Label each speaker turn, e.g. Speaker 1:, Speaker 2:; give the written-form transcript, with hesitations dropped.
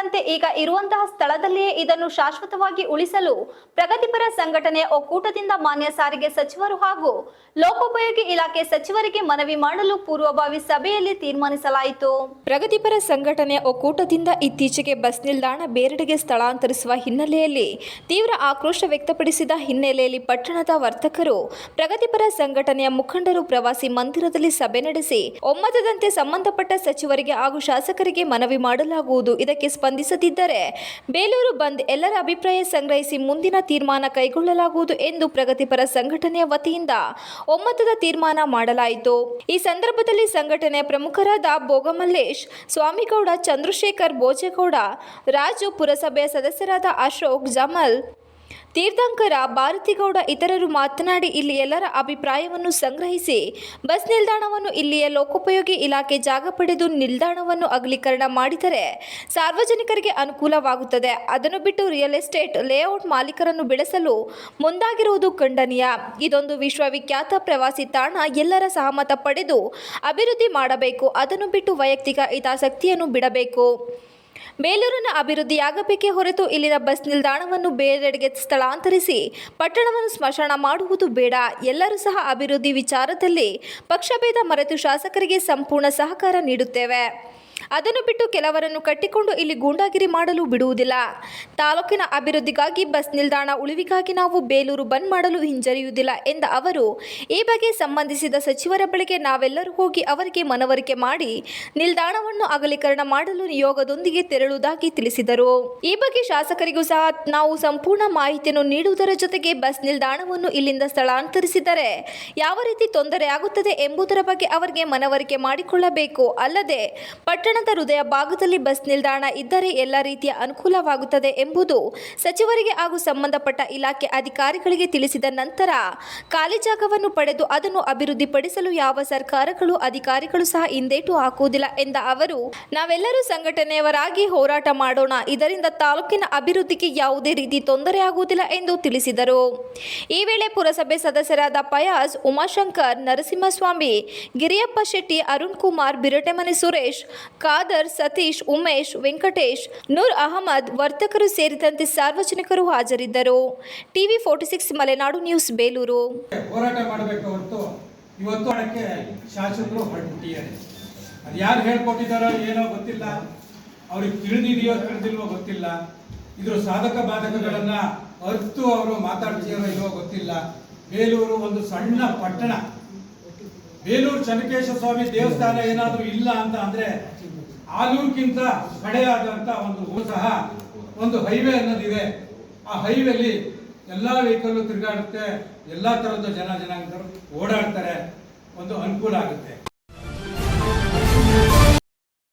Speaker 1: ಮಾಡದಂತೆ ಈಗ ಇರುವಂತಹ ಸ್ಥಳದಲ್ಲಿಯೇ ಇದನ್ನು ಶಾಶ್ವತವಾಗಿ ಉಳಿಸಲು ಪ್ರಗತಿಪರ ಸಂಘಟನೆ ಒಕ್ಕೂಟದಿಂದ ಮಾನ್ಯ ಸಾರಿಗೆ ಸಚಿವರು ಹಾಗೂ ಲೋಕೋಪಯೋಗಿ ಇಲಾಖೆ ಸಚಿವರಿಗೆ ಮನವಿ ಮಾಡಲು ಪೂರ್ವಭಾವಿ ಸಭೆಯಲ್ಲಿ ತೀರ್ಮಾನಿಸಲಾಯಿತು. ಪ್ರಗತಿಪರ ಸಂಘಟನೆ ಒಕ್ಕೂಟದಿಂದ ಇತ್ತೀಚೆಗೆ ಬಸ್ ನಿಲ್ದಾಣ ಬೇರೆಡೆಗೆ ಸ್ಥಳಾಂತರಿಸುವ ಹಿನ್ನೆಲೆಯಲ್ಲಿ ತೀವ್ರ ಆಕ್ರೋಶ ವ್ಯಕ್ತಪಡಿಸಿದ ಹಿನ್ನೆಲೆಯಲ್ಲಿ ಪಟ್ಟಣದ ವರ್ತಕರು ಪ್ರಗತಿಪರ ಸಂಘಟನೆಯ ಮುಖಂಡರು ಪ್ರವಾಸಿ ಮಂದಿರದಲ್ಲಿ ಸಭೆ ನಡೆಸಿ ಒಮ್ಮತದಂತೆ ಸಂಬಂಧಪಟ್ಟ ಸಚಿವರಿಗೆ ಹಾಗೂ ಶಾಸಕರಿಗೆ ಮನವಿ ಮಾಡಲಾಗುವುದು. ಇದಕ್ಕೆ ಸ್ಪಂದಿಸದಿದ್ದರೆ ಬೇಲೂರು ಬಂದ್ ಎಲ್ಲರ ಅಭಿಪ್ರಾಯ ಸಂಗ್ರಹಿಸಿ ಮುಂದಿನ ತೀರ್ಮಾನ ಕೈಗೊಳ್ಳಲಾಗುವುದು ಎಂದು ಪ್ರಗತಿಪರ ಸಂಘಟನೆಯ ವತಿಯಿಂದ ಒಮ್ಮತದ ತೀರ್ಮಾನ ಮಾಡಲಾಯಿತು. ಈ ಸಂದರ್ಭದಲ್ಲಿ ಸಂಘಟನೆಯ ಪ್ರಮುಖರಾದ ಭೋಗಮಲ್ಲೇಶ್, ಸ್ವಾಮಿಗೌಡ, ಚಂದ್ರಶೇಖರ್, ಭೋಜೇಗೌಡ, ರಾಜು, ಪುರಸಭೆಯ ಸದಸ್ಯರಾದ ಅಶೋಕ್, ಜಮಲ್, ತೀರ್ಥಂಕರ, ಭಾರತಿಗೌಡ ಇತರರು ಮಾತನಾಡಿ ಇಲ್ಲಿ ಎಲ್ಲರ ಅಭಿಪ್ರಾಯವನ್ನು ಸಂಗ್ರಹಿಸಿ ಬಸ್ ನಿಲ್ದಾಣವನ್ನು ಇಲ್ಲಿಯ ಲೋಕೋಪಯೋಗಿ ಇಲಾಖೆ ಜಾಗ ಪಡೆದು ನಿಲ್ದಾಣವನ್ನು ಅಗಲೀಕರಣ ಮಾಡಿದರೆ ಸಾರ್ವಜನಿಕರಿಗೆ ಅನುಕೂಲವಾಗುತ್ತದೆ. ಅದನ್ನು ಬಿಟ್ಟು ರಿಯಲ್ ಎಸ್ಟೇಟ್ ಲೇಔಟ್ ಮಾಲೀಕರನ್ನು ಬೆಳೆಸಲು ಮುಂದಾಗಿರುವುದು ಖಂಡನೀಯ. ಇದೊಂದು ವಿಶ್ವವಿಖ್ಯಾತ ಪ್ರವಾಸಿ ತಾಣ, ಎಲ್ಲರ ಸಹಮತ ಪಡೆದು ಅಭಿವೃದ್ಧಿ ಮಾಡಬೇಕು. ಅದನ್ನು ಬಿಟ್ಟು ವೈಯಕ್ತಿಕ ಹಿತಾಸಕ್ತಿಯನ್ನು ಬಿಡಬೇಕು. ಬೇಲೂರಿನ ಅಭಿವೃದ್ಧಿಯಾಗಬೇಕೇ ಹೊರತು ಇಲ್ಲಿನ ಬಸ್ ನಿಲ್ದಾಣವನ್ನು ಬೇರೆಡೆಗೆ ಸ್ಥಳಾಂತರಿಸಿ ಪಟ್ಟಣವನ್ನು ಸ್ಮಶಾನ ಮಾಡುವುದು ಬೇಡ. ಎಲ್ಲರೂ ಸಹ ಅಭಿವೃದ್ಧಿ ವಿಚಾರದಲ್ಲಿ ಪಕ್ಷಭೇದ ಮರೆತು ಶಾಸಕರಿಗೆ ಸಂಪೂರ್ಣ ಸಹಕಾರ ನೀಡುತ್ತೇವೆ. ಅದನ್ನು ಬಿಟ್ಟು ಕೆಲವರನ್ನು ಕಟ್ಟಿಕೊಂಡು ಇಲ್ಲಿ ಗೂಂಡಾಗಿರಿ ಮಾಡಲು ಬಿಡುವುದಿಲ್ಲ. ತಾಲೂಕಿನ ಅಭಿವೃದ್ಧಿಗಾಗಿ ಬಸ್ ನಿಲ್ದಾಣ ಉಳಿವಿಗಾಗಿ ನಾವು ಬೇಲೂರು ಬಂದ್ ಮಾಡಲು ಹಿಂಜರಿಯುವುದಿಲ್ಲ ಎಂದ ಅವರು, ಈ ಬಗ್ಗೆ ಸಂಬಂಧಿಸಿದ ಸಚಿವರ ಬಳಿಗೆ ನಾವೆಲ್ಲರೂ ಹೋಗಿ ಅವರಿಗೆ ಮನವರಿಕೆ ಮಾಡಿ ನಿಲ್ದಾಣವನ್ನು ಅಗಲೀಕರಣ ಮಾಡಲು ನಿಯೋಗದೊಂದಿಗೆ ತೆರಳುವುದಾಗಿ ತಿಳಿಸಿದರು. ಈ ಬಗ್ಗೆ ಶಾಸಕರಿಗೂ ಸಹ ನಾವು ಸಂಪೂರ್ಣ ಮಾಹಿತಿಯನ್ನು ನೀಡುವುದರ ಜೊತೆಗೆ ಬಸ್ ನಿಲ್ದಾಣವನ್ನು ಇಲ್ಲಿಂದ ಸ್ಥಳಾಂತರಿಸಿದರೆ ಯಾವ ರೀತಿ ತೊಂದರೆಯಾಗುತ್ತದೆ ಎಂಬುದರ ಬಗ್ಗೆ ಅವರಿಗೆ ಮನವರಿಕೆ ಮಾಡಿಕೊಳ್ಳಬೇಕು. ಅಲ್ಲದೆ ಪಟ್ಟಣದ ಹೃದಯ ಭಾಗದಲ್ಲಿ ಬಸ್ ನಿಲ್ದಾಣ ಇದ್ದರೆ ಎಲ್ಲ ರೀತಿಯ ಅನುಕೂಲವಾಗುತ್ತದೆ ಎಂಬುದು ಸಚಿವರಿಗೆ ಹಾಗೂ ಸಂಬಂಧಪಟ್ಟ ಇಲಾಖೆ ಅಧಿಕಾರಿಗಳಿಗೆ ತಿಳಿಸಿದ ನಂತರ ಖಾಲಿ ಜಾಗವನ್ನು ಪಡೆದು ಅದನ್ನು ಅಭಿವೃದ್ಧಿಪಡಿಸಲು ಯಾವ ಸರ್ಕಾರಗಳು ಅಧಿಕಾರಿಗಳು ಸಹ ಹಿಂದೇಟು ಹಾಕುವುದಿಲ್ಲ ಎಂದ ಅವರು, ನಾವೆಲ್ಲರೂ ಸಂಘಟನೆಯವರಾಗಿ ಹೋರಾಟ ಮಾಡೋಣ. ಇದರಿಂದ ತಾಲೂಕಿನ ಅಭಿವೃದ್ಧಿಗೆ ಯಾವುದೇ ರೀತಿ ತೊಂದರೆಯಾಗುವುದಿಲ್ಲ ಎಂದು ತಿಳಿಸಿದರು. ಈ ವೇಳೆ ಪುರಸಭೆ ಸದಸ್ಯರಾದ ಫಯಾಜ್, ಉಮಾಶಂಕರ್, ನರಸಿಂಹಸ್ವಾಮಿ, ಗಿರಿಯಪ್ಪ ಶೆಟ್ಟಿ, ಅರುಣ್ ಕುಮಾರ್, ಬಿರಟೆಮನೆ ಸುರೇಶ್, ಖಾದರ್, ಸತೀಶ್, ಉಮೇಶ್, ವೆಂಕಟೇಶ್, ನೂರ್ ಅಹಮದ್, ವರ್ತಕರು ಸೇರಿದಂತೆ ಸಾರ್ವಜನಿಕರು ಹಾಜರಿದ್ದರು. TV 46 Malenadu news, Belur.
Speaker 2: ಹೋರಾಟ ಮಾಡಬೇಕು ಹೊರತು ಇವತ್ತು ಅದಕ್ಕೆ ಶಾಸಕರು ಹೊರಟಿದ್ದಾರೆ. ಅದು ಯಾರು ಹೇಳ್ಕೊಟ್ಟಿದ್ದಾರೋ ಏನೋ ಗೊತ್ತಿಲ್ಲ, ಅವ್ರಿಗೆ ತಿಳಿದಿದೆಯೋ ತಿಳಿದಿಲ್ವೋ ಗೊತ್ತಿಲ್ಲ. ಇದ್ರ ಸಾಧಕ ಬಾಧಕಗಳನ್ನ ಅರ್ತು ಅವರು ಮಾತಾಡ್ತೀರೋ ಇಲ್ವೋ ಗೊತ್ತಿಲ್ಲ. ಬೇಲೂರು ಒಂದು ಸಣ್ಣ ಪಟ್ಟಣ. ಬೇಲೂರು ಚೆನ್ನಕೇಶ್ವರ ಸ್ವಾಮಿ ದೇವಸ್ಥಾನ ಏನಾದರೂ ಇಲ್ಲ ಅಂತ ಅಂದ್ರೆ ಆಲೂರ್ಗಿಂತ ಕಡೆಯಾದಂತ ಒಂದು ಊರು ಸಹ ಒಂದು ಹೈವೇ ಅನ್ನೋದಿದೆ. ಆ ಹೈವೇಲಿ ಎಲ್ಲಾ ವೆಹಿಕಲ್ ತಿರುಗಾಡುತ್ತೆ, ಎಲ್ಲಾ ತರದ ಜನಾಂಗದವರು ಓಡಾಡ್ತಾರೆ, ಒಂದು ಅನುಕೂಲ ಆಗುತ್ತೆ.